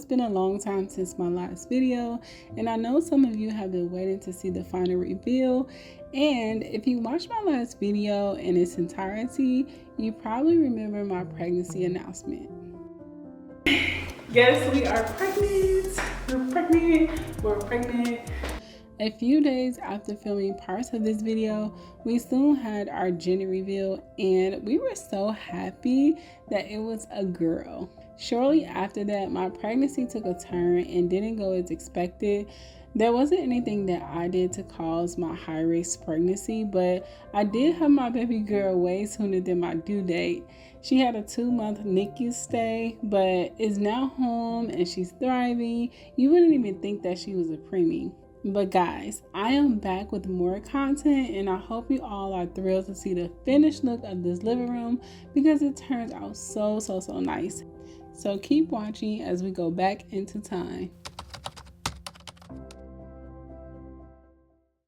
it's been a long time since my last video, and I know some of you have been waiting to see the final reveal. And if you watched my last video in its entirety, you probably remember my pregnancy announcement. Yes, we are pregnant. We're pregnant. A few days after filming parts of this video, we soon had our gender reveal, and we were so happy that it was a girl. Shortly after that, my pregnancy took a turn and didn't go as expected. There wasn't anything that I did to cause my high-risk pregnancy, but I did have my baby girl way sooner than my due date. She had a 2-month NICU stay, but is now home and she's thriving. You wouldn't even think that she was a preemie. But guys, I am back with more content, and I hope you all are thrilled to see the finished look of this living room because it turns out so nice. So keep watching as we go back into time.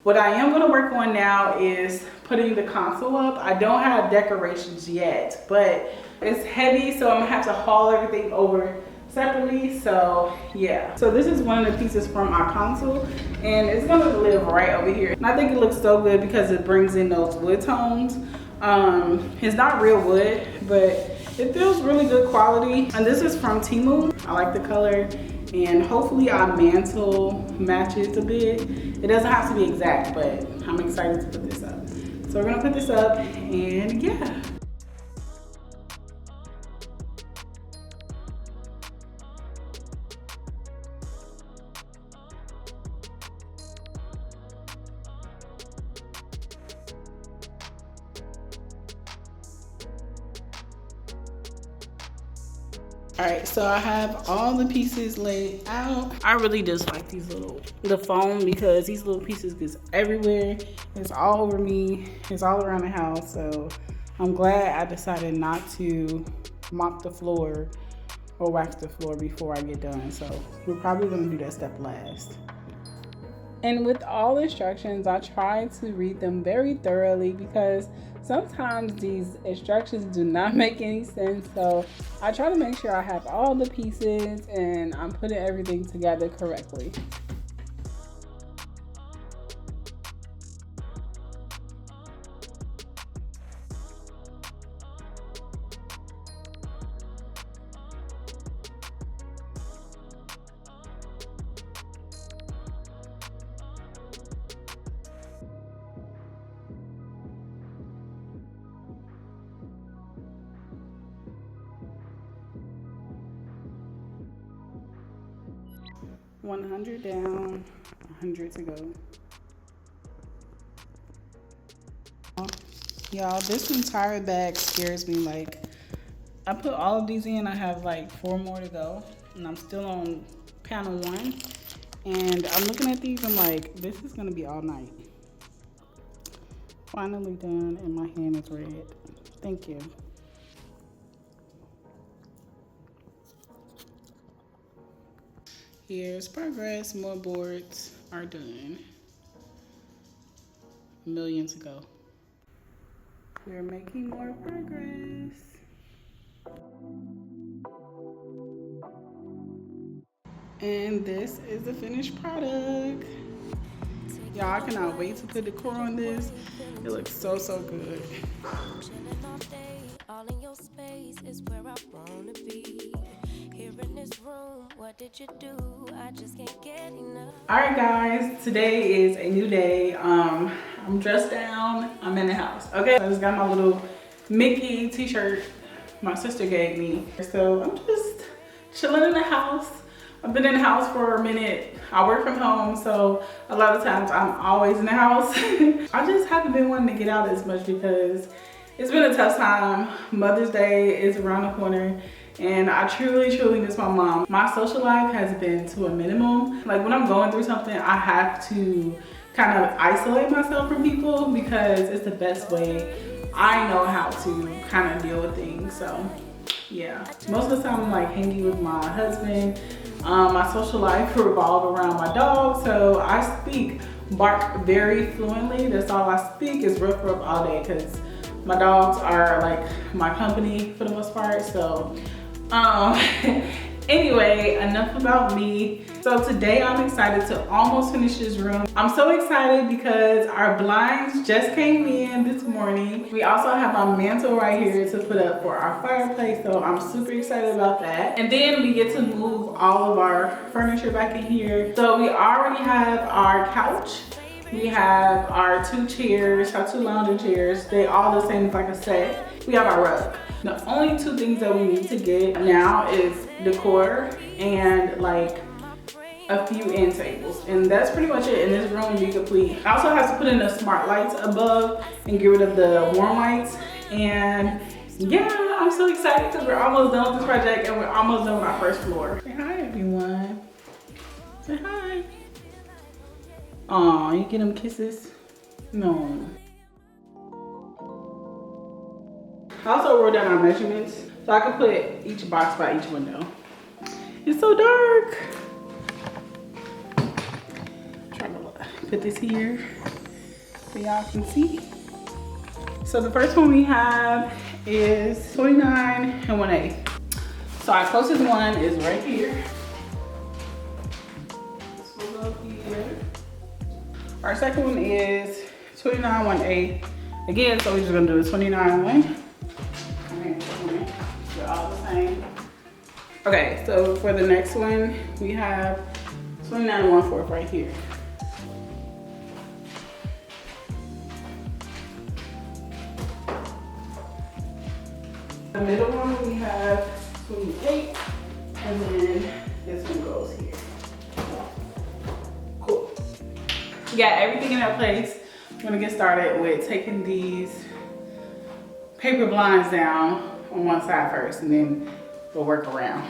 What I am going to work on now is putting the console up. I don't have decorations yet, but it's heavy, so I'm going to have to haul everything over separately. So yeah, so this is one of the pieces from our console, and it's going to live right over here. And I think it looks so good because it brings in those wood tones. It's not real wood, but it feels really good quality. And this is from Temu. I like the color, and hopefully our mantle matches a bit. It doesn't have to be exact, but I'm excited to put this up. So we're gonna put this up, and yeah. All right, so I have all the pieces laid out. I really just like the foam, because these little pieces gets everywhere. It's all over me. It's all around the house. So I'm glad I decided not to mop the floor or wax the floor before I get done. So we're probably gonna do that step last. And with all instructions, I try to read them very thoroughly because sometimes these instructions do not make any sense. So I try to make sure I have all the pieces and I'm putting everything together correctly. 100 down, 100 to go. Y'all, this entire bag scares me. Like, I put all of these in, I have like 4 more to go, and I'm still on panel 1. And I'm looking at these, I'm like, this is gonna be all night. Finally done, and my hand is red. Thank you. Here's progress. More boards are done. A million to go. We're making more progress. And this is the finished product. Y'all, I cannot wait to put decor on this. It looks so good. All in your space is where I wanna be. Here in this room, what did you do? I just can't get enough. All right, guys, today is a new day. I'm dressed down. I'm in the house. Okay, I just got my little Mickey t-shirt my sister gave me. So I'm just chilling in the house. I've been in the house for a minute. I work from home, so a lot of times I'm always in the house. I just haven't been wanting to get out as much because it's been a tough time. Mother's Day is around the corner, and I truly miss my mom. My social life has been to a minimum. Like, when I'm going through something, I have to kind of isolate myself from people because it's the best way I know how to kind of deal with things. So yeah, most of the time I'm like hanging with my husband. My social life revolves around my dog, so I bark very fluently. That's all I speak is ruff all day because my dogs are like my company for the most part. So Anyway, enough about me. So today I'm excited to almost finish this room. I'm so excited because our blinds just came in this morning. We also have our mantle right here to put up for our fireplace, so I'm super excited about that. And then we get to move all of our furniture back in here. So we already have our couch. We have our 2 chairs, our 2 lounging chairs. They all the same as like a set. We have our rug. The only 2 things that we need to get now is decor and like a few end tables. And that's pretty much it. And this room will be complete. I also have to put in the smart lights above and get rid of the warm lights. And yeah, I'm so excited because we're almost done with this project and we're almost done with our first floor. Say hi, everyone. Say hi. Aw, you get them kisses? No. I also wrote down our measurements so I can put each box by each window. It's so dark. I'm trying to put this here so y'all can see. So the first one we have is 29 and 1/8. So our closest one is right here. This will go here. Our second one is 29 1/8. Again, so we're just gonna do a 29 1. They're all the same. Okay, so for the next one, we have 29 1/4 right here. The middle one we have 28, and then this one goes here. Cool. We got everything in our place. I'm gonna get started with taking these paper blinds down on one side first, and then we'll work around.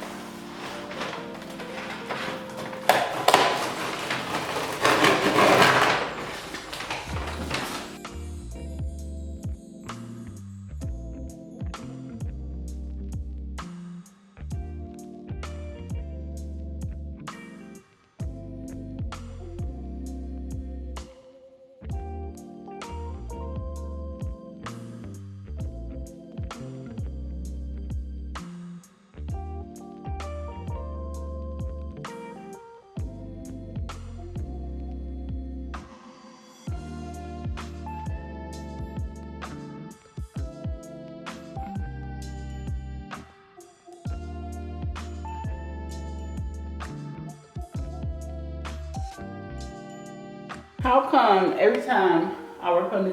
How come every time I work on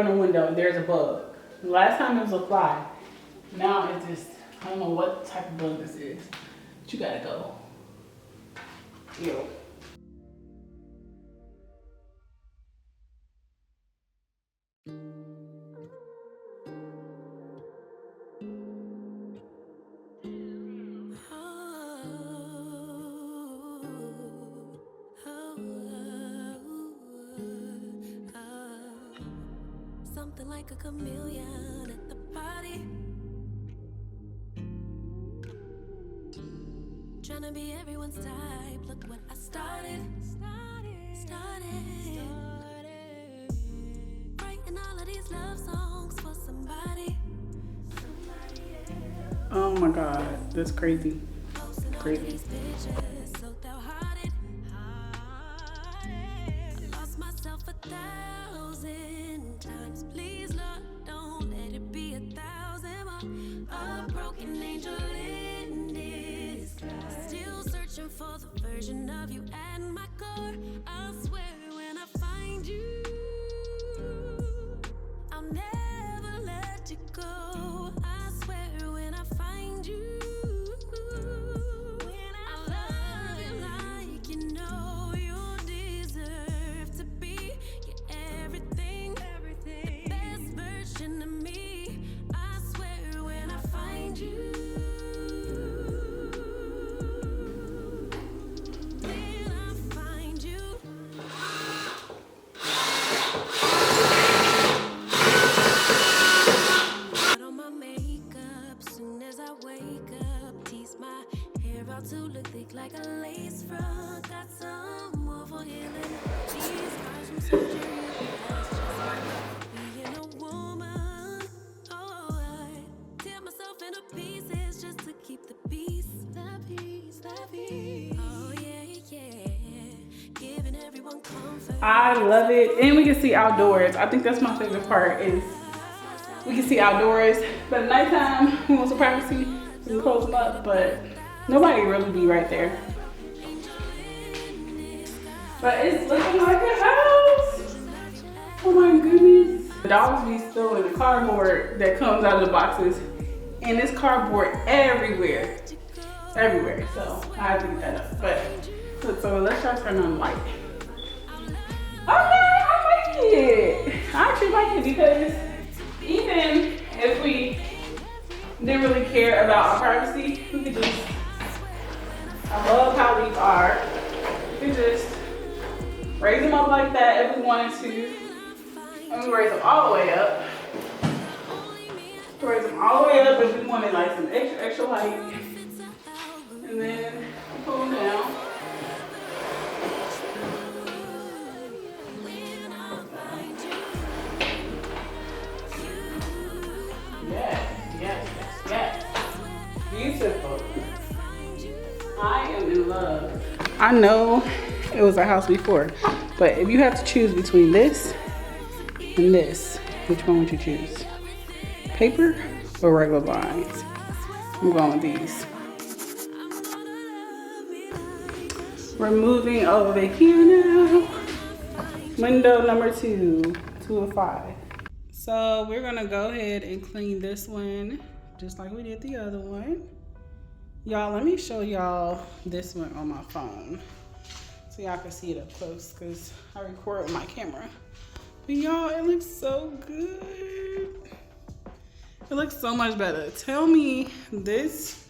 a window, there's a bug? Last time it was a fly. Now it's just, I don't know what type of bug this is. But you gotta go. Ew. Something like a chameleon at the party, trying to be everyone's type. Look what I started. Writing all of these love songs for somebody. Oh my God, that's crazy. Crazy. I lost myself 1,000 times. Please, Lord, don't let it be 1,000 more. A broken angel in disguise. Still searching for the version of you at my core. I'll swear when I find you, I'll never let you go. I swear when I find you, I love you like you know you deserve to be. You're everything, the best version of me. I swear when I find you, when I find you. Put on my makeup soon as I wake up. Tease my hair out to look thick like a lace front. Got some more for healing. These scars from surgery. That's just like being a woman. Oh, I tear myself into pieces just to keep the peace, the peace, the peace. Oh yeah, yeah. Giving everyone comfort. I love it. And we can see outdoors. I think that's my favorite part is we can see outdoors. But at nighttime, we want some privacy. We can close them up, but nobody really be right there. But it's looking like a house. Oh my goodness. The dogs be still in the cardboard that comes out of the boxes. And it's cardboard everywhere. Everywhere. So I have to get that up. But so let's try to turn on the light. Okay, I like it. I actually like it because even if we didn't really care about our privacy, we could just, I love how these are. We could just raise them up like that if we wanted to. And we raise them all the way up. Raise them all the way up if we wanted like some extra height. And then pull them down. Yes. Beautiful. I am in love. I know it was a house before, but if you have to choose between this and this, which one would you choose? Paper or regular blinds? I'm going with these. We're moving over here now. Window number 2 of 5. So we're gonna go ahead and clean this one just like we did the other one. Y'all, let me show y'all this one on my phone so y'all can see it up close because I record with my camera. But y'all, it looks so good. It looks so much better. Tell me this,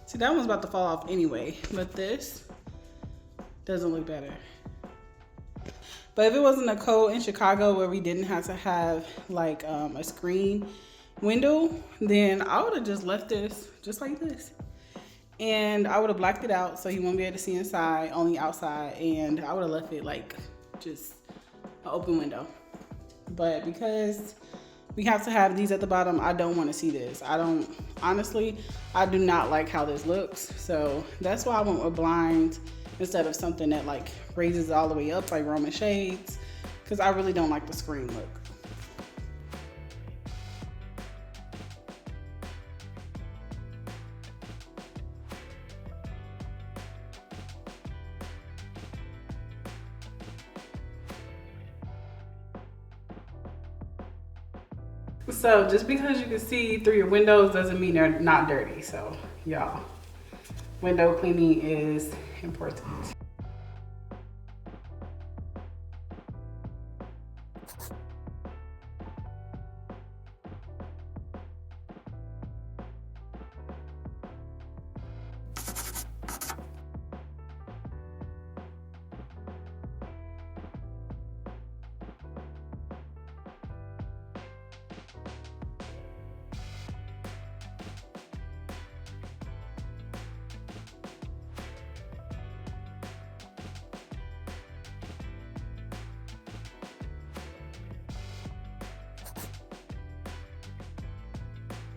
see that one's about to fall off anyway, but this doesn't look better. But if it wasn't a cold in Chicago where we didn't have to have like a screen window, then I would have just left this just like this. And I would have blacked it out so you won't be able to see inside, only outside. And I would have left it like just an open window. But because we have to have these at the bottom, I don't want to see this. Honestly, I do not like how this looks. So that's why I went with blinds instead of something that like raises all the way up like Roman shades, because I really don't like the screen look. So just because you can see through your windows doesn't mean they're not dirty. So y'all, window cleaning is important.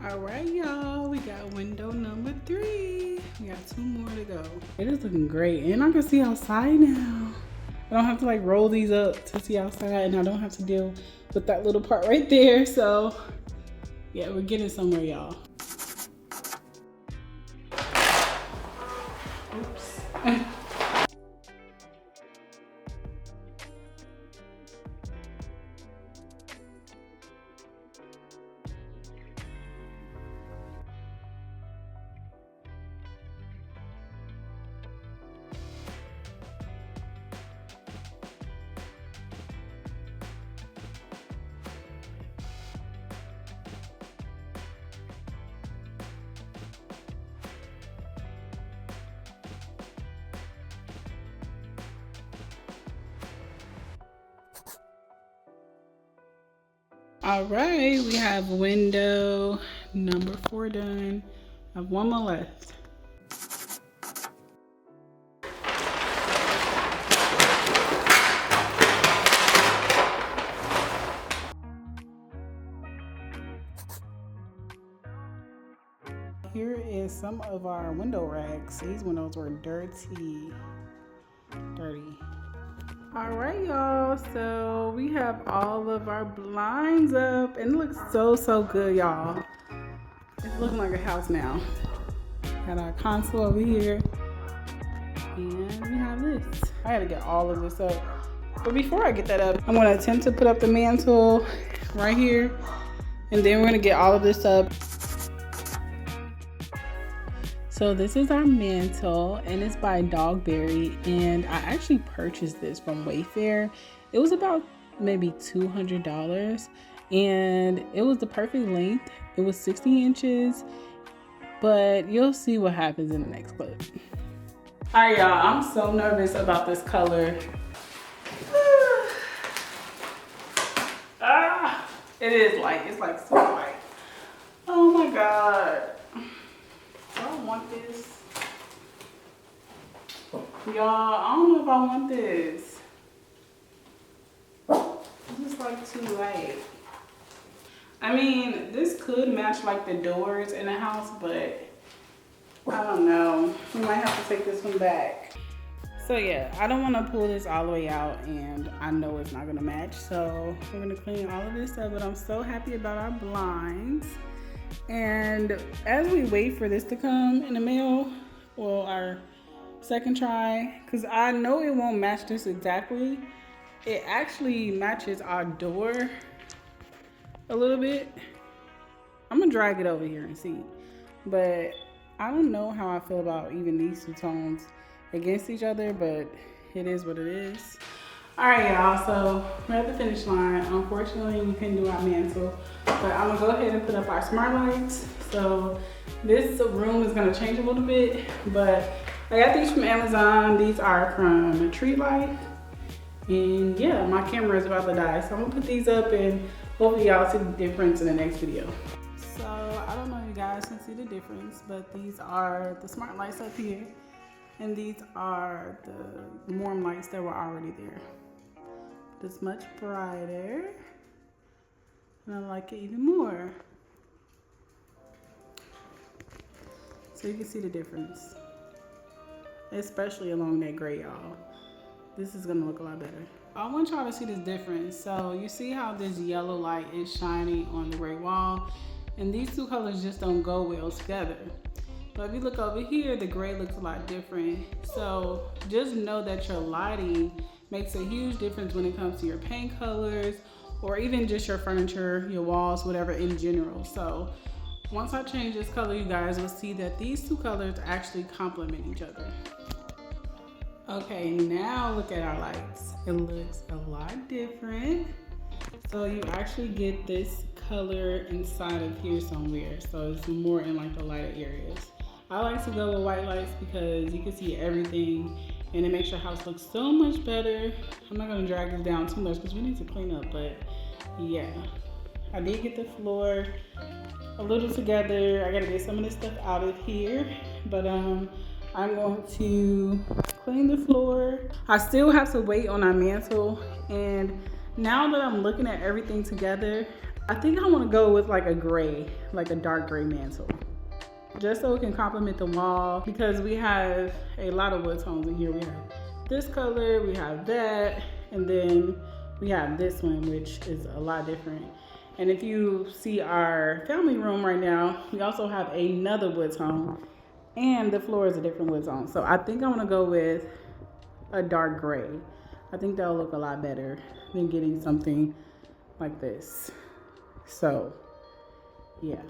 All right, y'all, we got window number 3. We got 2 more to go. It is looking great, and I can see outside now. I don't have to like roll these up to see outside, and I don't have to deal with that little part right there. So yeah, we're getting somewhere, y'all. Oops. All right, we have window number 4 done. I have 1 more left. Here is some of our window racks. These windows were dirty. All right, y'all, so we have all of our blinds up and it looks so good, y'all. It's looking like a house now. Got our console over here and we have this. I gotta get all of this up, but before I get that up, I'm gonna attempt to put up the mantle right here, and then we're gonna get all of this up. So this is our mantle and it's by Dogberry, and I actually purchased this from Wayfair. It was about maybe $200 and it was the perfect length. It was 60 inches, but you'll see what happens in the next clip. All right, y'all, I'm so nervous about this color. It is light, it's like super light. Oh my God. I don't want this. Y'all, I don't know if I want this. It's just like too light. I mean, this could match like the doors in the house, but I don't know. We might have to take this one back. So yeah, I don't want to pull this all the way out and I know it's not going to match. So we're going to clean all of this up, but I'm so happy about our blinds. And as we wait for this to come in the mail, well, our second try, because I know it won't match this exactly. It actually matches our door a little bit. I'm gonna drag it over here and see, but I don't know how I feel about even these two tones against each other, but it is what it is. All right, y'all, so we're at the finish line. Unfortunately, we couldn't do our mantle, but I'm gonna go ahead and put up our smart lights. So this room is gonna change a little bit, but I got these from Amazon. These are from Tree Life. And yeah, my camera is about to die. So I'm gonna put these up and hopefully y'all see the difference in the next video. So I don't know if you guys can see the difference, but these are the smart lights up here. And these are the warm lights that were already there. It's much brighter. And I like it even more. So you can see the difference. Especially along that gray, y'all. This is gonna look a lot better. I want y'all to see this difference. So you see how this yellow light is shining on the gray wall, and these two colors just don't go well together. But if you look over here, the gray looks a lot different. So just know that your lighting makes a huge difference when it comes to your paint colors, or even just your furniture, your walls, whatever in general. So once I change this color, you guys will see that these two colors actually complement each other. Okay, now look at our lights. It looks a lot different. So you actually get this color inside of here somewhere. So it's more in like the lighter areas. I like to go with white lights because you can see everything and it makes your house look so much better. I'm not gonna drag this down too much because we need to clean up, but yeah. I did get the floor a little together. I gotta get some of this stuff out of here, but I'm going to clean the floor. I still have to wait on our mantle, and now that I'm looking at everything together, I think I want to go with like a gray, like a dark gray mantle, just so it can complement the wall, because we have a lot of wood tones in here. We have this color, we have that, and then we have this one, which is a lot different. And if you see our family room right now, we also have another wood tone, and the floor is a different wood tone. So I think I want to go with a dark gray. I think that'll look a lot better than getting something like this. So yeah.